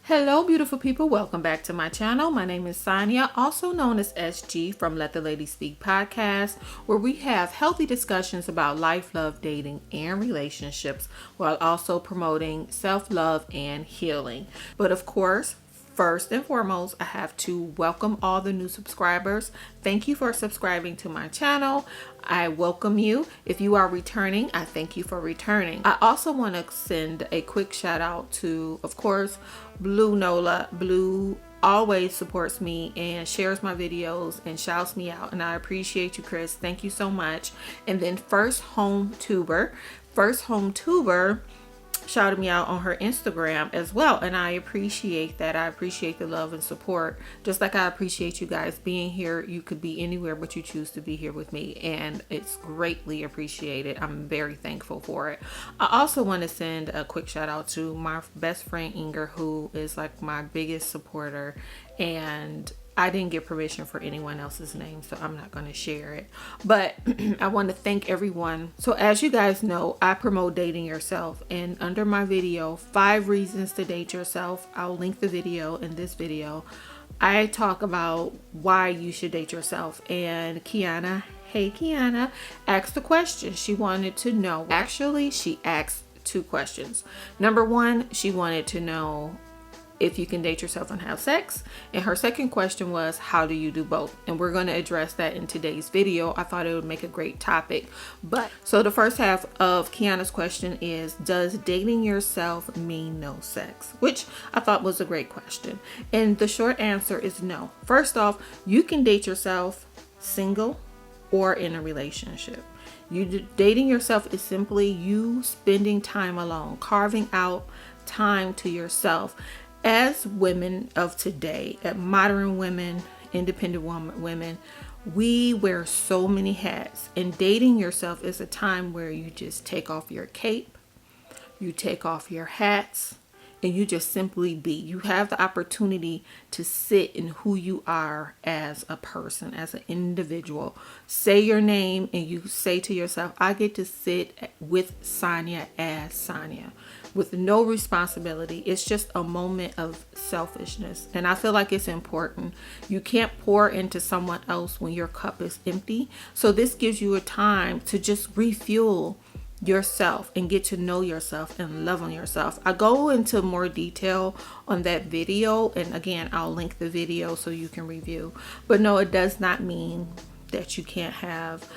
Hello, beautiful people. Welcome back to my channel. My name is Sonya, also known as SG from Let the Lady Speak podcast, where we have healthy discussions about life, love, dating, and relationships, while also promoting self-love and healing. But of course, first and foremost, I have to welcome all the new subscribers. Thank you for subscribing to my channel. I welcome you. If you are returning, I thank you for returning. I also want to send a quick shout out to, of course, Blue Nola. Blue always supports me and shares my videos and shouts me out, and I appreciate you, Chris. Thank you so much. And then First Home Tuber shouted me out on her Instagram as well, and I appreciate that. I appreciate the love and support, just like I appreciate you guys being here. You could be anywhere, but you choose to be here with me, and it's greatly appreciated. I'm very thankful for it. I also want to send a quick shout out to my best friend Inger, who is like my biggest supporter, and I didn't get permission for anyone else's name, so I'm not going to share it. But I want to thank everyone. So as you guys know, I promote dating yourself. And under my video, 5 reasons to date yourself, I'll link the video in this video. I talk about why you should date yourself. And Kiana, hey Kiana, asked the question. She wanted to know. Actually, she asked 2 questions. Number 1, she wanted to know if you can date yourself and have sex. And her second question was, how do you do both? And we're going to address that in today's video. I thought it would make a great topic. But so the first half of Kiana's question is, does dating yourself mean no sex? Which I thought was a great question. And the short answer is no. First off, you can date yourself single or in a relationship. Dating yourself is simply you spending time alone, carving out time to yourself. As women of today, at modern women, independent women, we wear so many hats, and dating yourself is a time where you just take off your cape, you take off your hats, and you just simply be. You have the opportunity to sit in who you are as a person, as an individual. Say your name and you say to yourself, I get to sit with Sonya as Sonya, with no responsibility. It's just a moment of selfishness. And I feel like it's important. You can't pour into someone else when your cup is empty. So this gives you a time to just refuel yourself and get to know yourself and love on yourself. I go into more detail on that video, and again, I'll link the video so you can review. But no, it does not mean that you can't have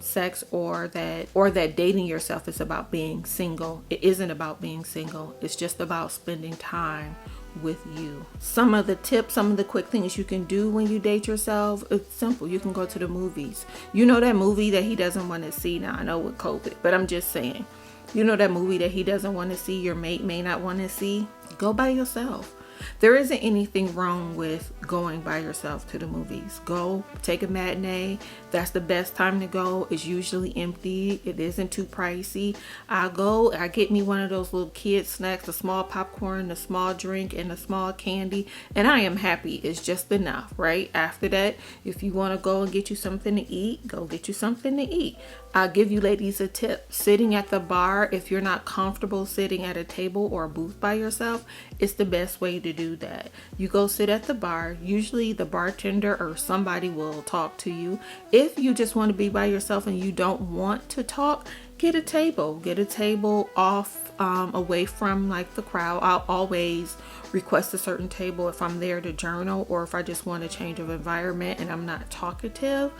sex, or that dating yourself is about being single. It isn't about being single. It's just about spending time with you. Some of the tips, some of the quick things you can do when you date yourself, it's simple. You can go to the movies. You know that movie that he doesn't want to see. Now I know with COVID, but I'm just saying, you know that movie that he doesn't want to see, your mate may not want to see, go by yourself. There isn't anything wrong with going by yourself to the movies. Go take a matinee. That's the best time to go. It's usually empty. It isn't too pricey. I get me one of those little kid snacks, a small popcorn, a small drink, and a small candy, and I am happy. It's just enough, right? After that, if you want to go and get you something to eat, go get you something to eat. I'll give you ladies a tip. Sitting at the bar, if you're not comfortable sitting at a table or a booth by yourself, it's the best way to do that. You go sit at the bar. Usually the bartender or somebody will talk to you. If you just want to be by yourself and you don't want to talk, get a table. Get a table off, away from like the crowd. I'll always request a certain table if I'm there to journal, or if I just want a change of environment and I'm not talkative.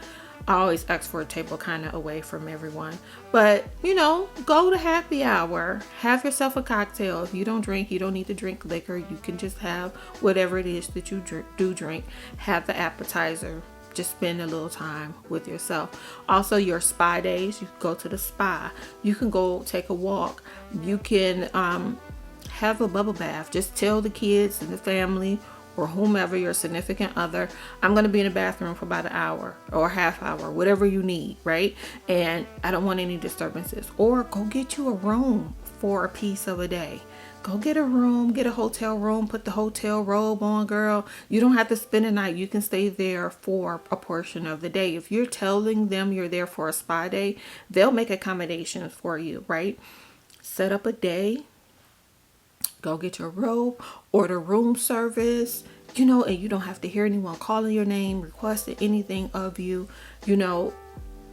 I always ask for a table kind of away from everyone. But, go to happy hour. Have yourself a cocktail. If you don't drink, you don't need to drink liquor. You can just have whatever it is that you do drink. Have the appetizer. Just spend a little time with yourself. Also, your spa days. You can go to the spa. You can go take a walk. You can have a bubble bath. Just tell the kids and the family or whomever, your significant other, I'm going to be in the bathroom for about an hour or a half hour, whatever you need, right? And I don't want any disturbances. Or go get you a room for a piece of a day. Go get a room, get a hotel room, put the hotel robe on, girl. You don't have to spend a night. You can stay there for a portion of the day. If you're telling them you're there for a spa day, they'll make accommodations for you, right? Set up a day. Go get your robe, order room service, and you don't have to hear anyone calling your name, requesting anything of you.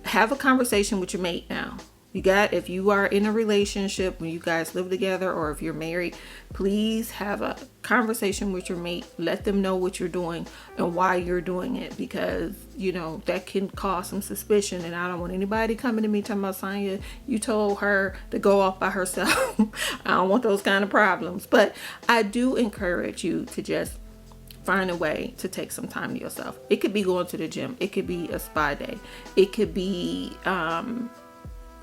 Have a conversation with your mate now. If you are in a relationship, when you guys live together, or if you're married, please have a conversation with your mate. Let them know what you're doing and why you're doing it, because that can cause some suspicion, and I don't want anybody coming to me talking about, Sonya, you told her to go off by herself. I don't want those kind of problems. But I do encourage you to just find a way to take some time to yourself. It could be going to the gym. It could be a spa day. It could be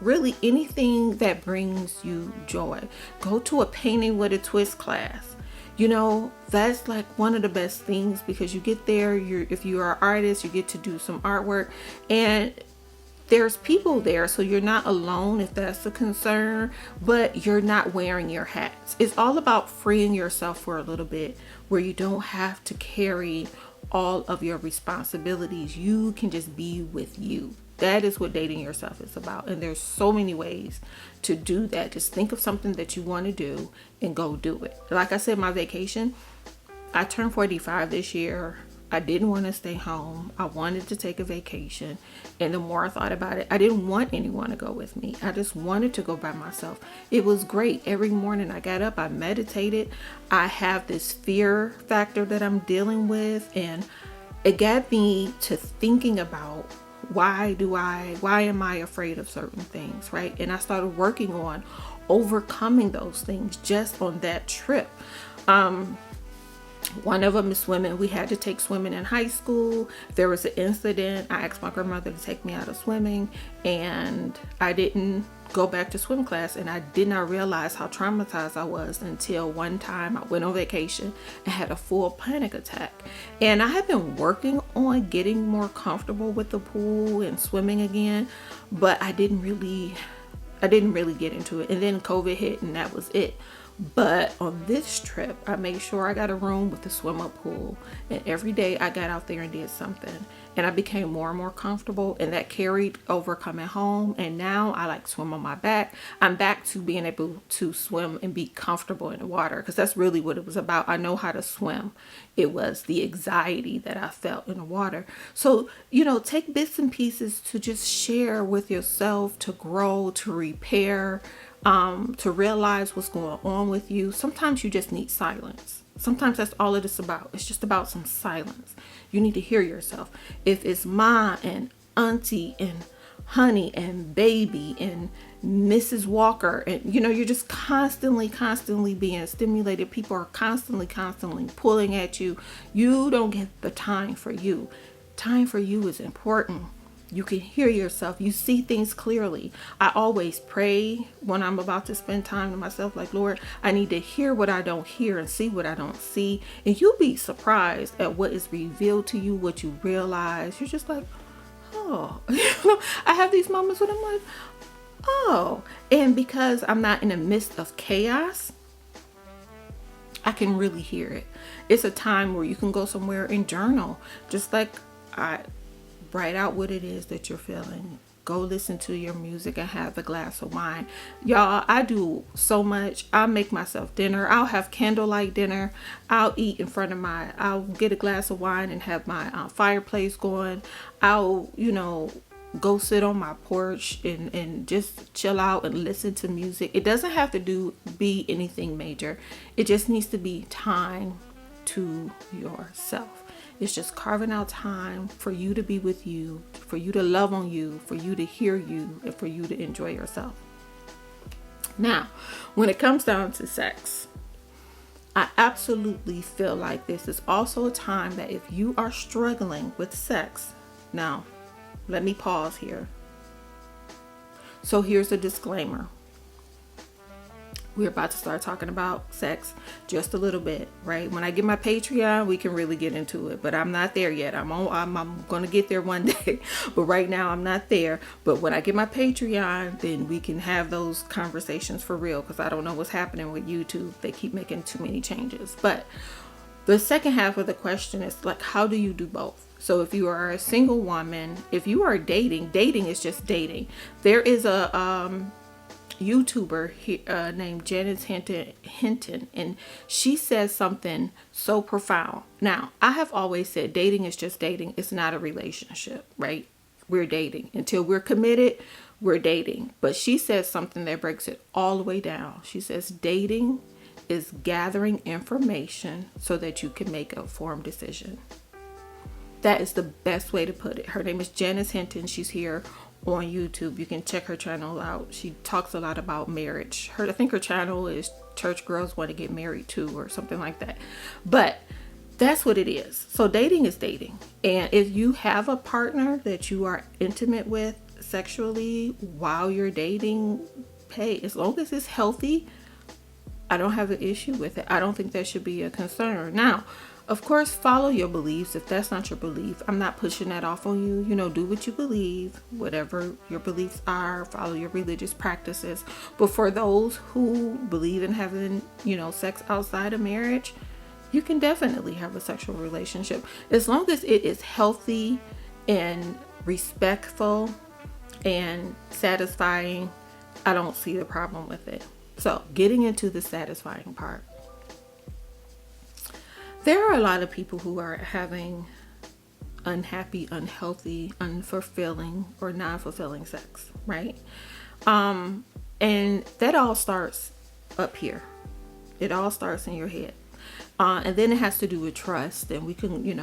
really anything that brings you joy. Go to a painting with a twist class. That's like one of the best things, because you get there, if you are an artist, you get to do some artwork, and there's people there, so you're not alone if that's a concern, but you're not wearing your hats. It's all about freeing yourself for a little bit, where you don't have to carry all of your responsibilities. You can just be with you. That is what dating yourself is about. And there's so many ways to do that. Just think of something that you want to do and go do it. Like I said, my vacation, I turned 45 this year. I didn't want to stay home. I wanted to take a vacation. And the more I thought about it, I didn't want anyone to go with me. I just wanted to go by myself. It was great. Every morning I got up, I meditated. I have this fear factor that I'm dealing with. And it got me to thinking about, why am I afraid of certain things, right? And I started working on overcoming those things just on that trip. One of them is swimming. We had to take swimming in high school. There was an incident. I asked my grandmother to take me out of swimming, and I didn't go back to swim class, and I did not realize how traumatized I was until one time I went on vacation and had a full panic attack. And I had been working on getting more comfortable with the pool and swimming again, but I didn't really get into it. And then COVID hit, and that was it. But on this trip, I made sure I got a room with a swim up pool, and every day I got out there and did something, and I became more and more comfortable, and that carried over coming home. And now I like swim on my back. I'm back to being able to swim and be comfortable in the water, because that's really what it was about. I know how to swim. It was the anxiety that I felt in the water. So, take bits and pieces to just share with yourself, to grow, to repair, to realize what's going on with you. Sometimes you just need silence. Sometimes that's all it is about. It's just about some silence. You need to hear yourself. If it's ma and auntie and honey and baby and Mrs. Walker, and you're just constantly being stimulated. People are constantly pulling at you. You don't get the time for you. Time for you is important. You can hear yourself. You see things clearly. I always pray when I'm about to spend time to myself, like, Lord, I need to hear what I don't hear and see what I don't see. And you'll be surprised at what is revealed to you, what you realize. You're just like, oh, I have these moments when I'm like, oh. And because I'm not in the midst of chaos, I can really hear it. It's a time where you can go somewhere and journal, just like write out what it is that you're feeling. Go listen to your music and have a glass of wine. Y'all, I do so much. I'll make myself dinner. I'll have candlelight dinner. I'll eat in front of I'll get a glass of wine and have my fireplace going. I'll, go sit on my porch and just chill out and listen to music. It doesn't have to be anything major. It just needs to be time to yourself. It's just carving out time for you to be with you, for you to love on you, for you to hear you, and for you to enjoy yourself. Now, when it comes down to sex, I absolutely feel like this is also a time that if you are struggling with sex, now, let me pause here. So here's a disclaimer. We're about to start talking about sex just a little bit, right? When I get my Patreon, we can really get into it, but I'm not there yet. I'm going to get there one day, but right now I'm not there. But when I get my Patreon, then we can have those conversations for real, because I don't know what's happening with YouTube. They keep making too many changes. But the second half of the question is like, how do you do both? So if you are a single woman, if you are dating is just dating. There is a YouTuber named Janice Hinton, and she says something so profound. Now, I have always said dating is just dating. It's not a relationship, right? We're dating. Until we're committed, we're dating. But she says something that breaks it all the way down. She says dating is gathering information so that you can make a informed decision. That is the best way to put it. Her name is Janice Hinton. She's here on YouTube. You can check her channel out. She talks a lot about marriage. I think her channel is Church Girls Want to Get Married Too, or something like that. But that's what it is. So dating is dating. And if you have a partner that you are intimate with sexually while you're dating, hey, as long as it's healthy, I don't have an issue with it. I don't think that should be a concern. Now, of course, follow your beliefs. If that's not your belief, I'm not pushing that off on you. You know, do what you believe, whatever your beliefs are, follow your religious practices. But for those who believe in having, sex outside of marriage, you can definitely have a sexual relationship. As long as it is healthy and respectful and satisfying, I don't see the problem with it. So, getting into the satisfying part. There are a lot of people who are having unhappy, unhealthy, unfulfilling, or non-fulfilling sex, right? And that all starts up here. It all starts in your head. And then it has to do with trust, and we can,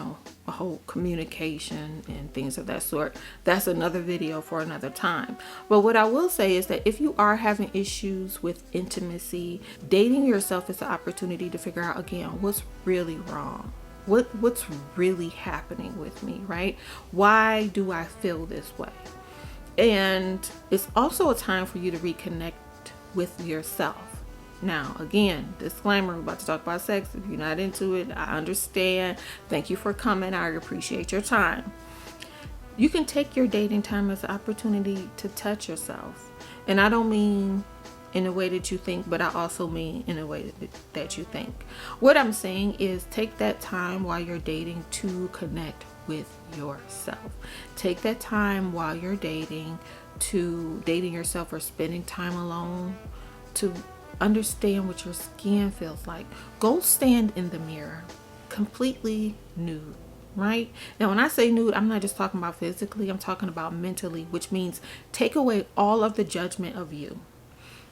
a whole communication and things of that sort. That's another video for another time. But what I will say is that if you are having issues with intimacy, dating yourself is an opportunity to figure out, again, what's really wrong. What's really happening with me, right? Why do I feel this way? And it's also a time for you to reconnect with yourself. Now, again, disclaimer, we're about to talk about sex. If you're not into it, I understand. Thank you for coming. I appreciate your time. You can take your dating time as an opportunity to touch yourself. And I don't mean in a way that you think, but I also mean in a way that you think. What I'm saying is take that time while you're dating to connect with yourself. Take that time while you're dating to dating yourself or spending time alone to understand what your skin feels like. Go stand in the mirror completely nude, right? Now, when I say nude, I'm not just talking about physically, I'm talking about mentally, which means take away all of the judgment of you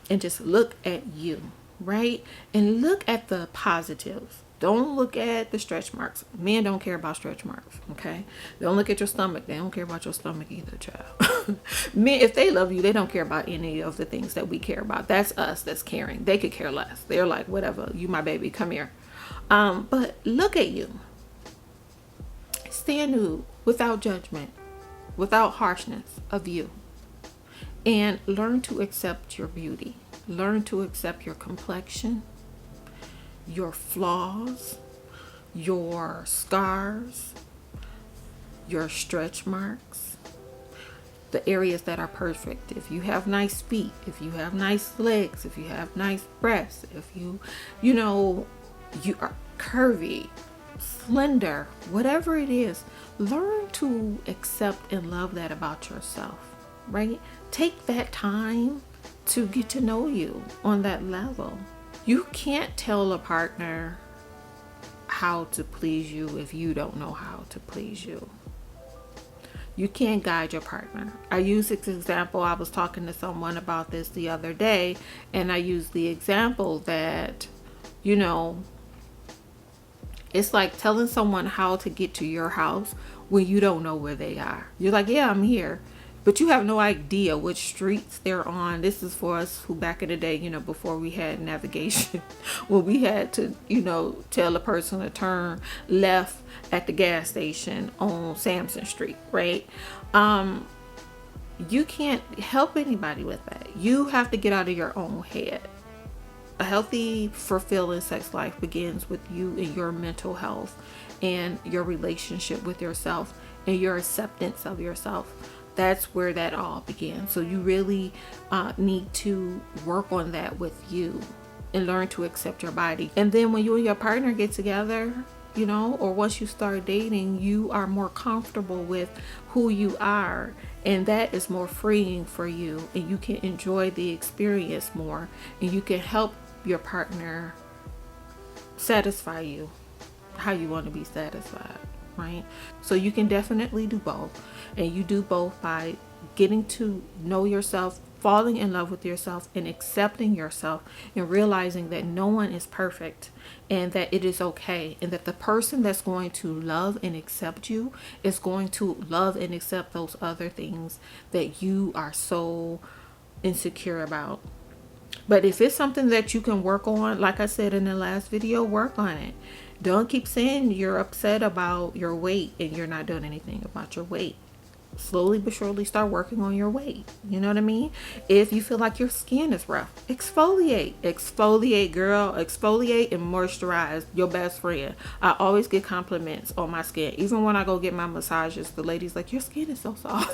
and just look at you, right? And look at the positives. Don't look at the stretch marks. Men don't care about stretch marks, okay? Don't look at your stomach. They don't care about your stomach either, child. Men, if they love you, they don't care about any of the things that we care about. That's us that's caring. They could care less. They're like, whatever, you my baby, come here. But look at you. Stand nude, without judgment, without harshness of you. And learn to accept your beauty. Learn to accept your complexion, your flaws, your scars, your stretch marks, the areas that are perfect. If you have nice feet, if you have nice legs, if you have nice breasts, if you are curvy, slender, whatever it is, learn to accept and love that about yourself, right? Take that time to get to know you on that level. You can't tell a partner how to please you if you don't know how to please you. You can't guide your partner. I use this example. I was talking to someone about this the other day, and I used the example that, it's like telling someone how to get to your house when you don't know where they are. You're like, yeah, I'm here. But you have no idea which streets they're on. This is for us who back in the day, before we had navigation, when we had to, tell a person to turn left at the gas station on Sampson Street, right? You can't help anybody with that. You have to get out of your own head. A healthy, fulfilling sex life begins with you and your mental health and your relationship with yourself and your acceptance of yourself. That's where that all began. So you really need to work on that with you and learn to accept your body. And then when you and your partner get together, you know, or once you start dating, you are more comfortable with who you are, and that is more freeing for you, and you can enjoy the experience more, and you can help your partner satisfy you how you want to be satisfied, right? So you can definitely do both, and you do both by getting to know yourself, falling in love with yourself, and accepting yourself, and realizing that no one is perfect, and that it is okay, and that the person that's going to love and accept you is going to love and accept those other things that you are so insecure about. But if it's something that you can work on, like I said in the last video, work on it. Don't keep saying you're upset about your weight and you're not doing anything about your weight. Slowly but surely start working on your weight. You know what I mean? If you feel like your skin is rough, exfoliate. Exfoliate, girl. Exfoliate and moisturize. Your best friend. I always get compliments on my skin. Even when I go get my massages, the lady's like, your skin is so soft.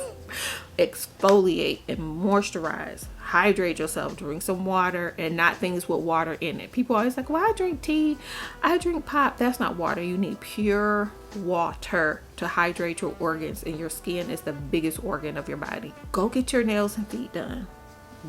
Exfoliate and moisturize. Hydrate yourself. Drink some water, and not things with water in it. People always like, well, I drink tea, I drink pop. That's not water. You need pure water to hydrate your organs, and your skin is the biggest organ of your body. Go get your nails and feet done.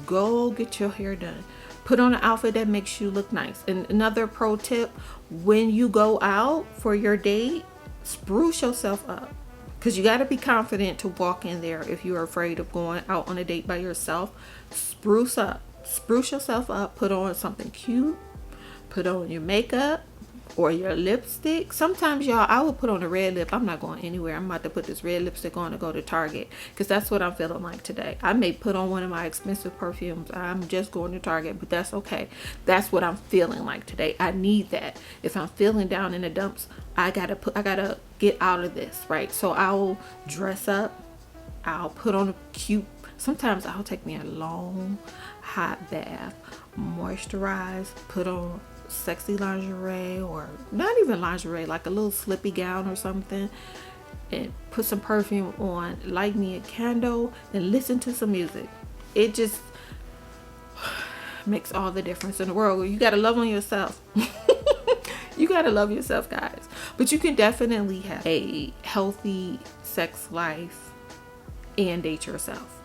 Go get your hair done. Put on an outfit that makes you look nice. And another pro tip, when you go out for your date, spruce yourself up. Because you got to be confident to walk in there. If you're afraid of going out on a date by yourself, spruce up. Spruce yourself up. Put on something cute. Put on your makeup or your lipstick. Sometimes, y'all, I will put on a red lip. I'm not going anywhere. I'm about to put this red lipstick on to go to Target, because that's what I'm feeling like today. I may put on one of my expensive perfumes. I'm just going to Target, but that's okay. That's what I'm feeling like today. I need that. If I'm feeling down in the dumps, I gotta get out of this, right? So I'll dress up. I'll put on a cute, sometimes I'll take me a long hot bath, moisturize, put on sexy lingerie, or not even lingerie, like a little slippy gown or something, and put some perfume on, light me a candle, and listen to some music. It just makes all the difference in the world. You gotta love on yourself. You gotta love yourself, guys. But you can definitely have a healthy sex life and date yourself.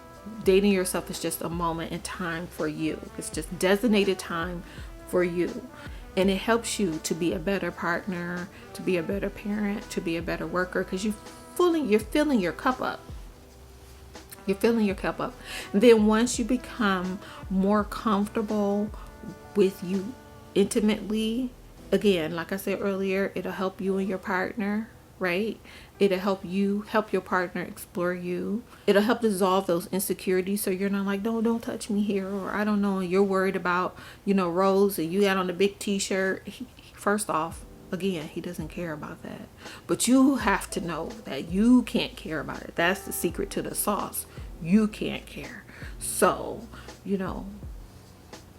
Dating yourself is just a moment in time for you. It's just designated time for you. And it helps you to be a better partner, to be a better parent, to be a better worker, because you're filling your cup up. You're filling your cup up. And then once you become more comfortable with you intimately, again, like I said earlier, it'll help you and your partner, right? It'll help your partner explore you. It'll help dissolve those insecurities, so you're not like, no, don't touch me here, or I don't know, you're worried about, Rose, and you got on a big t-shirt. First off, again, he doesn't care about that. But you have to know that you can't care about it. That's the secret to the sauce. You can't care. So,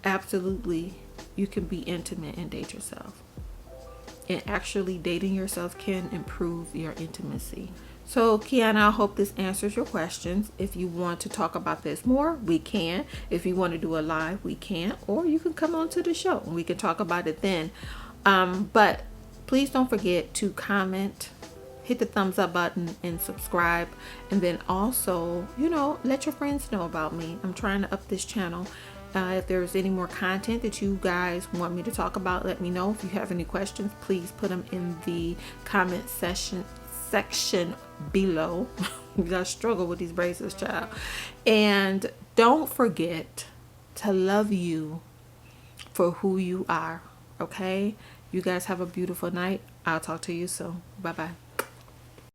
absolutely, you can be intimate and date yourself. And actually dating yourself can improve your intimacy. So, Kiana, I hope this answers your questions. If you want to talk about this more, we can. If you want to do a live, we can. Or you can come on to the show and we can talk about it then. But please don't forget to comment, hit the thumbs up button, and subscribe. And then also, let your friends know about me. I'm trying to up this channel. If there's any more content that you guys want me to talk about, let me know. If you have any questions, please put them in the comment section below. You gotta struggle with these braces, child. And don't forget to love you for who you are. Okay? You guys have a beautiful night. I'll talk to you soon. Bye-bye.